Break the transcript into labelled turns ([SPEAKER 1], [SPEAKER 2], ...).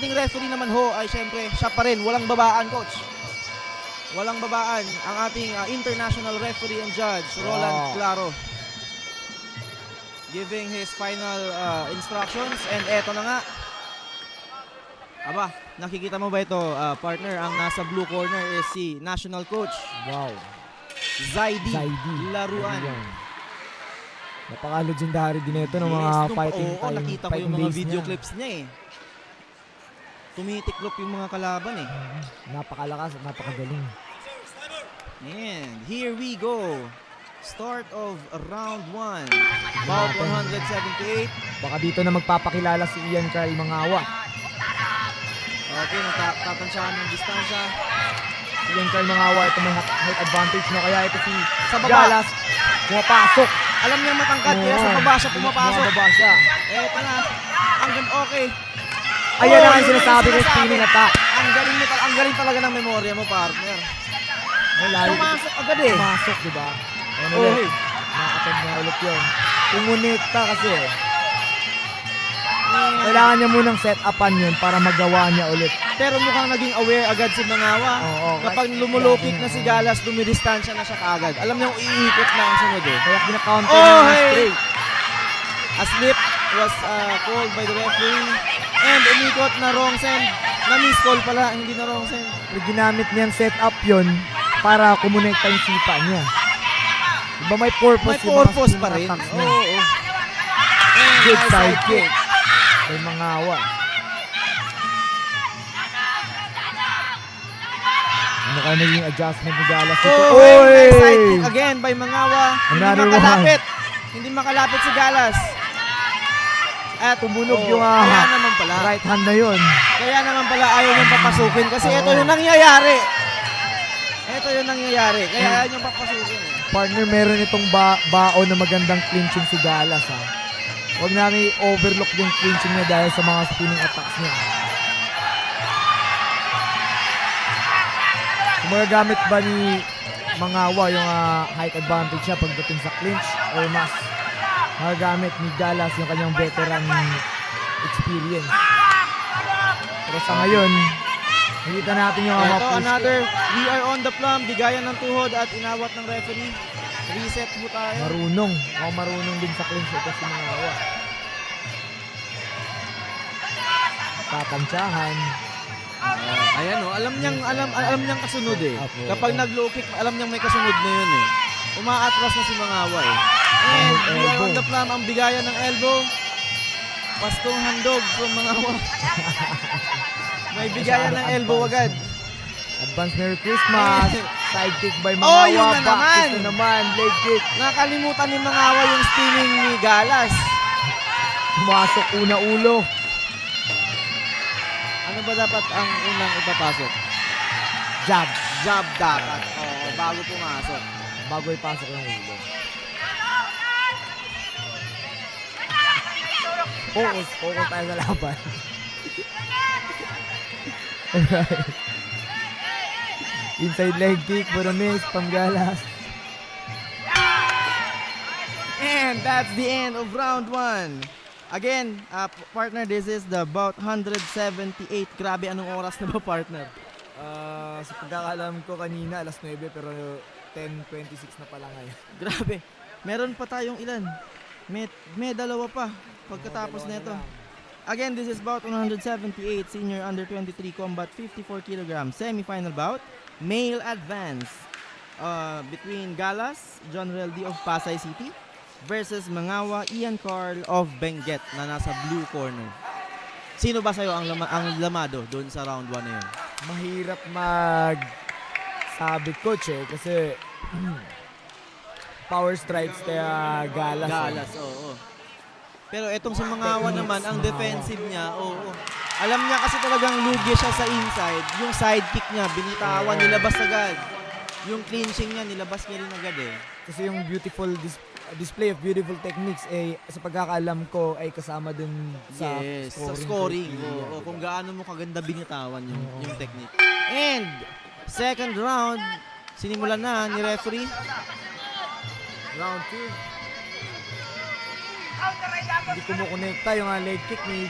[SPEAKER 1] Ating referee naman ho ay syempre siya pa rin, walang babaan coach. Walang babaan ang ating international referee and judge, Roland Claro. Giving his final instructions and eto na nga. Aba, nakikita mo ba ito partner? Ang nasa blue corner is si national coach.
[SPEAKER 2] Wow.
[SPEAKER 1] Zaidi Laruan.
[SPEAKER 2] Napaka-legendary din ito ng mga fighting
[SPEAKER 1] time. Nakita ko yung mga video
[SPEAKER 2] niya.
[SPEAKER 1] clips niya eh. Tumitiklop yung mga kalaban eh.
[SPEAKER 2] Napakalakas at napakagaling.
[SPEAKER 1] And here we go. Start of round 1. About 178.
[SPEAKER 2] Baka dito na magpapakilala si Ian Carl Mangawa.
[SPEAKER 1] Okay, natatansyahan ng distansya.
[SPEAKER 2] Si Ian Carl Mangawa, ito may height advantage na kaya ito si
[SPEAKER 1] Sa baba.
[SPEAKER 2] Galas. Pumapasok.
[SPEAKER 1] Alam niya matangkad kaya sa baba siya pumapasok.
[SPEAKER 2] Bumababa siya.
[SPEAKER 1] Eto na. Hanggang okay.
[SPEAKER 2] Ayan na ang
[SPEAKER 1] yun
[SPEAKER 2] sinasabi ko,
[SPEAKER 1] sinasabi.
[SPEAKER 2] spinning attack.
[SPEAKER 1] Ang galing talaga ng memorya mo, partner. Pumasok agad eh.
[SPEAKER 2] Pumasok, di ba? Ano
[SPEAKER 1] Oh,
[SPEAKER 2] ulit? Nakatag na ulit yun. Kumonekta kasi. Kailangan niya munang set upan yun para magawa niya ulit.
[SPEAKER 1] Pero mukhang naging aware agad si Mangawa.
[SPEAKER 2] Oo,
[SPEAKER 1] Kapag lumulupit na si Galas, dumidistansya na siya kaagad. Alam niya kung iikot na ang sunod eh.
[SPEAKER 2] Kaya kina-counter niya
[SPEAKER 1] hey!
[SPEAKER 2] straight.
[SPEAKER 1] A slip was called by the referee. And umikot na wrong send. Na-miss call pala, hindi na wrong send.
[SPEAKER 2] Pero ginamit niyang set up yun para kumonekta yung sipa niya. Diba may purpose?
[SPEAKER 1] May purpose pa rin. Oo.
[SPEAKER 2] Good side kick. May Mangawa. Ano kaya naging adjustment ni Galas dito?
[SPEAKER 1] Nice side kick again by Mangawa.
[SPEAKER 2] Another
[SPEAKER 1] Hindi makalapit. Hindi makalapit si Galas. At
[SPEAKER 2] Tumunog yung
[SPEAKER 1] kaya naman pala.
[SPEAKER 2] right hand na yun.
[SPEAKER 1] Kaya naman pala ayaw niyang papasukin kasi ito yung nangyayari. Ito yung nangyayari. Kaya ayaw niyang papasukin.
[SPEAKER 2] Partner, meron itong baon na magandang clinching si Galas ha. Huwag namin i-overlook yung clinching niya dahil sa mga spinning attacks niya. Magagamit ba ni Mangawa yung height advantage niya pagdating sa clinch or mas magagamit ni Galas yung kanyang veteran experience? Pero sa ngayon, nakita natin yung mga push.
[SPEAKER 1] Another, we are on the plum. Bigayan ng tuhod at inawat ng referee. Reset po tayo.
[SPEAKER 2] Marunong din sa clinch ito si Mangawa. Tatansyahan.
[SPEAKER 1] Ayan alam niyang kasunod eh. Kapag nag-low kick, alam niyang may kasunod na yun eh. Umaatras na si Mangawa eh. And we are on the plum. Ang bigayan ng elbow. Pastong handog from Mangawa. May bigayan ng elbow agad.
[SPEAKER 2] Advance Merry Christmas. Side kick by Mangawa.
[SPEAKER 1] Yun na naman.
[SPEAKER 2] Back naman. Leg kick.
[SPEAKER 1] Nakalimutan ni Mangawa yung spinning ni Galas.
[SPEAKER 2] Pumasok una ulo.
[SPEAKER 1] Ano ba dapat ang unang ipapasok?
[SPEAKER 2] Jab.
[SPEAKER 1] Jab dapat. Oo, bago pumasok.
[SPEAKER 2] Bago ipasok yung ulo. Focus tayo sa laban. Alright. Inside leg kick, pero miss, Galas.
[SPEAKER 1] And that's the end of round 1. Again, partner, this is the about 178. Grabe, anong oras na ba, partner?
[SPEAKER 2] Sa pagkakalam ko kanina, alas 9, pero 10:26 na pala ngayon.
[SPEAKER 1] Grabe. Meron pa tayong ilan? May dalawa pa pagkatapos nito. Again, this is bout 178, senior under 23 combat, 54 kg, semi-final bout, male advance between Galas, John Reldy of Pasay City versus Mangawa, Ian Carl of Benguet na nasa blue corner. Sino ba sa'yo ang lamado doon sa round 1 na yun?
[SPEAKER 2] Mahirap sabi coach kasi power strikes kaya Galas.
[SPEAKER 1] Galas, oo. Pero etong si Mangawa naman, ang defensive niya, oo. Alam niya kasi talagang lugi siya sa inside. Yung side kick niya, binitawan, nilabas agad. Yung clinching niya, nilabas niya rin agad eh.
[SPEAKER 2] Kasi yung beautiful display of beautiful techniques sa pagkakaalam ko ay kasama dun sa
[SPEAKER 1] scoring. Oo, kung gaano mo kaganda binitawan yung technique. And second round, sinimulan na ni referee.
[SPEAKER 2] Round 2. Hindi kumukonekta yung leg kick ni